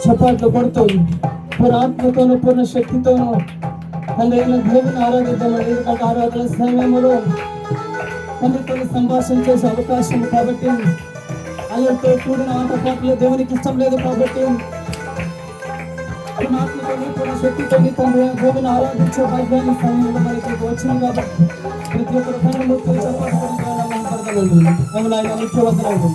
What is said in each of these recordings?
చప్పట్లు కొడుతూ పూర్ణాత్మతోనూ పూర్ణ శక్తితోనూ తండ్రి అయిన దేవుని ఆరాధిద్దామండి. ఎందుకంటే ఆరాధన సమయంలో తండ్రితో సంభాషణ చేసే అవకాశం కాబట్టి, అల్లరితో కూడిన ఆటపాటలు దేవునికి ఇష్టం లేదు కాబట్టి పూర్ణాత్మతోని పూర్ణ శక్తితోని తండ్రి దేవుని ఆరాధించే భాగ్యాన్ని సమయంలో మనకి వచ్చింది కాబట్టి ప్రతి ఒక్కరు పనులు చప్పట్లు కొడుతున్నామండి. మమ్మల్ని ఆయన ముఖ్యవంతరాలు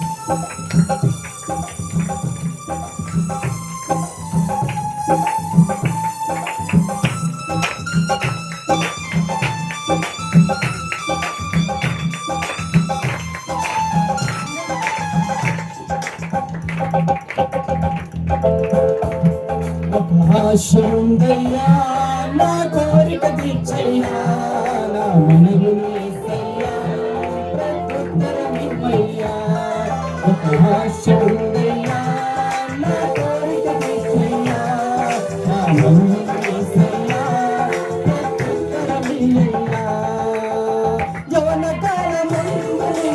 ఆశుందయ్యా నా కోరిక తీర్చయ్యా నా మనవి యేసయ్యా ప్రత్యుత్తరమివ్వయ్యా. ఆశుందయ్యా నా కోరిక తీర్చయ్యా నా మనవి యేసయ్యా ప్రత్యుత్తరమివ్వయ్యా. యవన కాలమందుని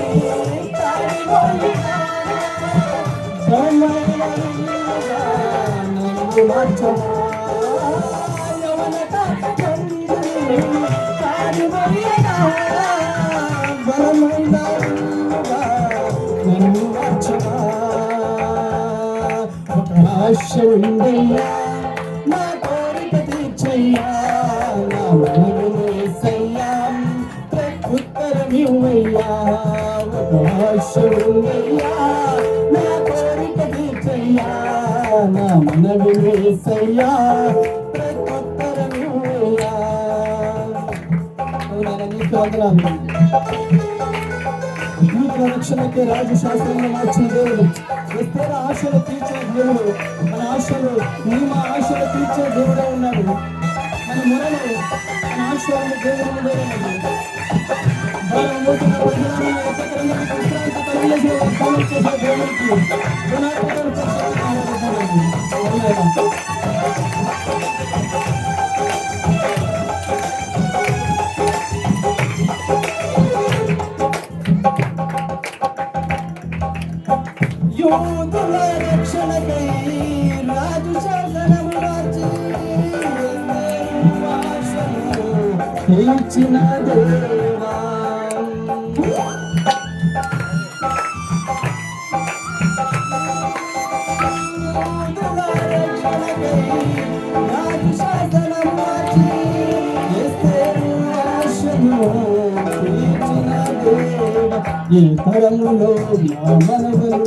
తాడిపోయినా నన్ను మార్చవా. ఆశ ఉందయ్యా నా కోరిక తీర్చయ్యా నా మనవి యేసయ్యా ప్రత్యుత్తరమివ్వయ్యా. ఆశ ఉందయ్యా నా కోరిక తీర్చయ్యా నా మనవి యేసయ్యా ప్రత్యుత్తరమివ్వయ్యా. నీకు వందనాలు. రక్షణకి రాజు శాస్త్రంలో మార్చిన దేవుడు, ఎస్తేర ఆశలు తీర్చే దేవుడు, మన ఆశలు మా ఆశలు తీర్చే దేవుడే ఉన్నాడు. మన మొరలు మన ఆశలను దేవుడు యూదుల రక్షణకై రాజు శాసనము రాజు తీర్చిన దేవా. యూదుల రక్షణకై రాజు శాసనము రాజు ఆశను తీర్చిన దేవా. ఈ తరములో నా మనవులు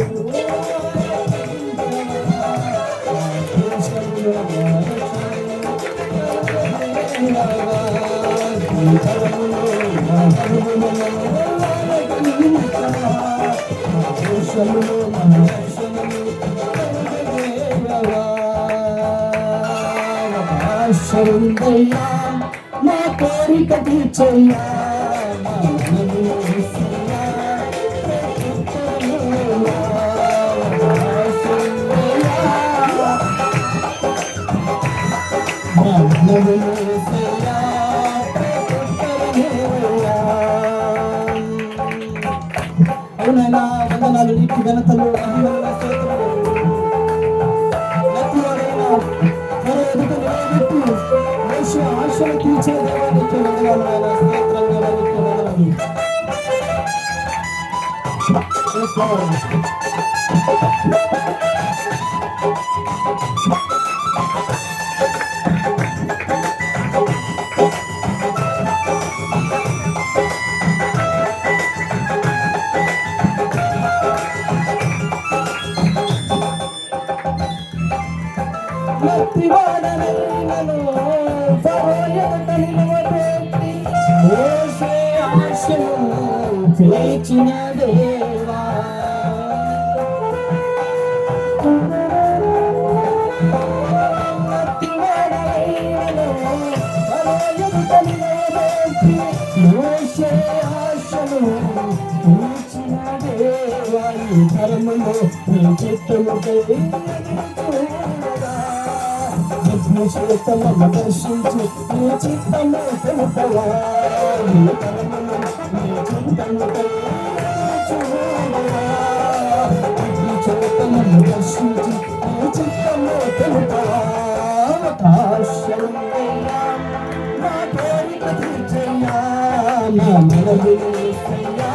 ఆశుందయ్యా నా కోరిక తీర్చయ్యా నా మనవి యేసయ్యా ప్రత్యుత్తరమివ్వయ్యా. నా మనవి యేసయ్యా ప్రత్యుత్తరమివ్వయ్యా. అవునైనా వందనాలు నీకు ఘనతలు అభివందన స్తోత్రాలు. ప్రతివాడైనా త్వర ఎదుట నిలబెట్టి మోషే ఆశలు తీర్చే దేవానికి వందనాలు ఆయన స్తోత్రం దేవానికి వందనాలు. మత్తివాడనైనను ఫరో ఎదుట నిలవబెట్టి మోషే ఆశను తీర్చిన దేవా. మత్తివాడనైనను ఫరో ఎదుట నిలవబెట్టి మోషే ఆశను తీర్చిన దేవా. ఈ తరములో నీ చిత్తముకై శ్రేష్టమ దర్శించి నీ చిత్తము తెలుపవా. నీ తరమును నీ చిత్తముకై చూడవా. నీ చిత్తము దర్శించి నా కోరిక తీర్చయ్యా నా మనవి యేసయ్యా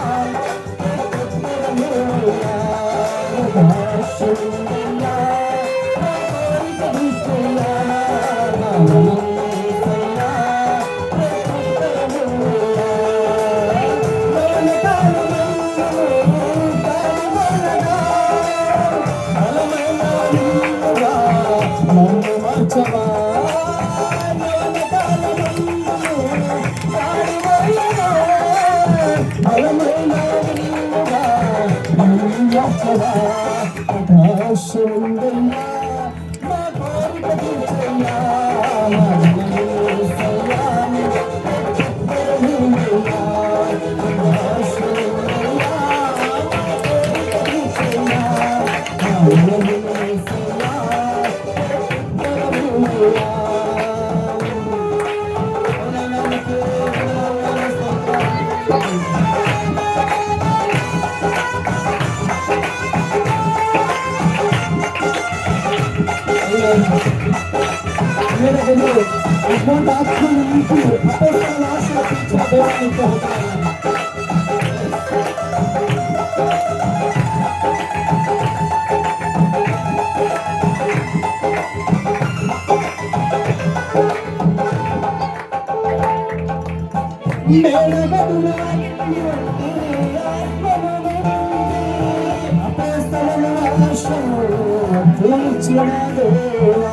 అటువంటి ఆత్మను నింపి అపోస్తలుల ఆశలు తీర్చిన దేవానికి అపోస్తలుల ఆశలు తీర్చిన దేవా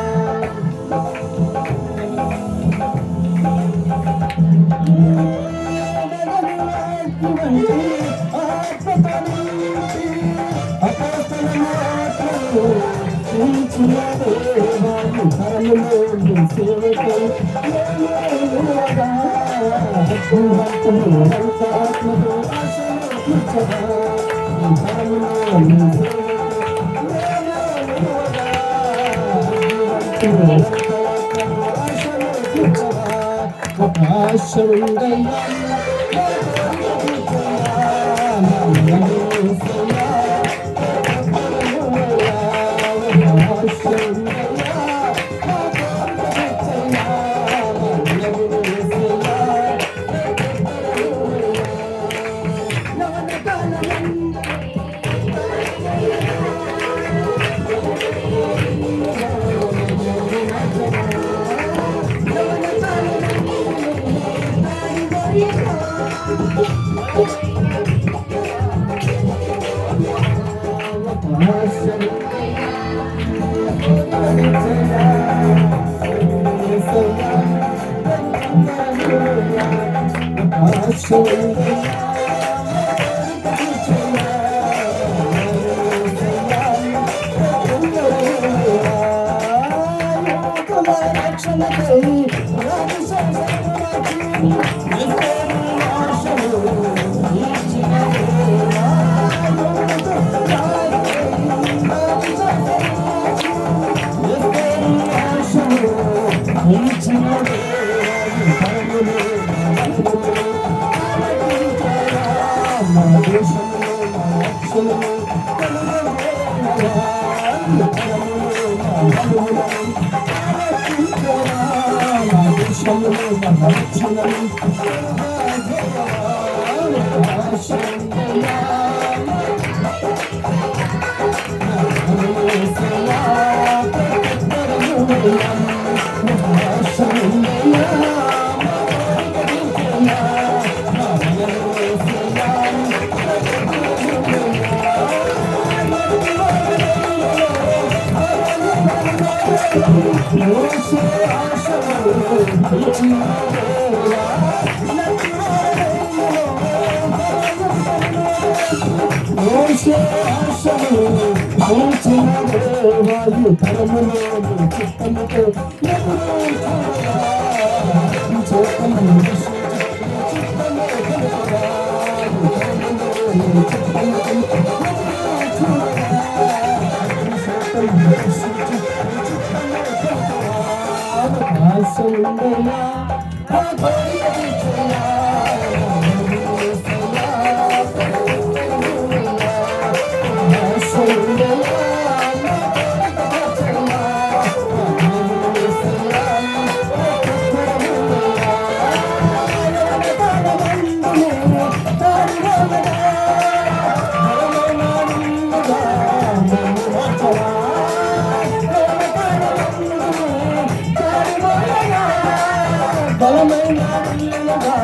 బలమైన నిలువగా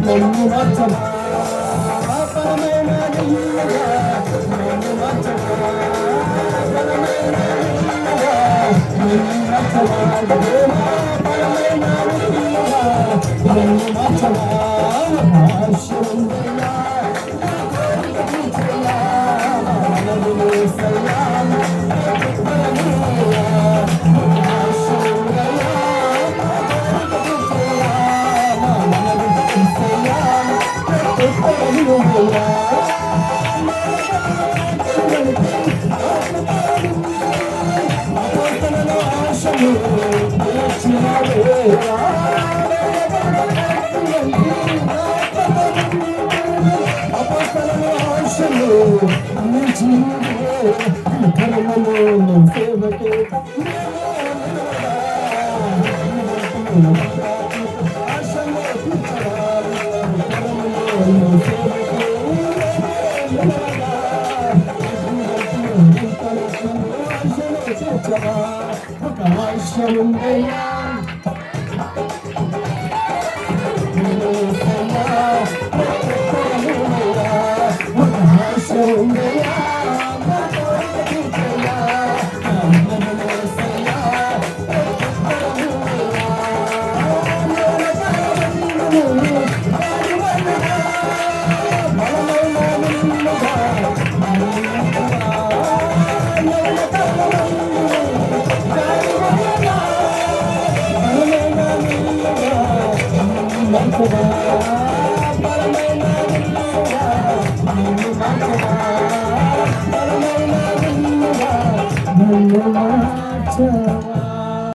నన్ను మార్చవా బలమైన నిలువగా నన్ను మార్చవా బలమైన నిలువగా నన్ను మార్చవా దేవా బలమైన నిలువగా నన్ను మార్చవా ఆశీర్వదించయ్యా సేవకే ఆశముందయ్యా బలమైన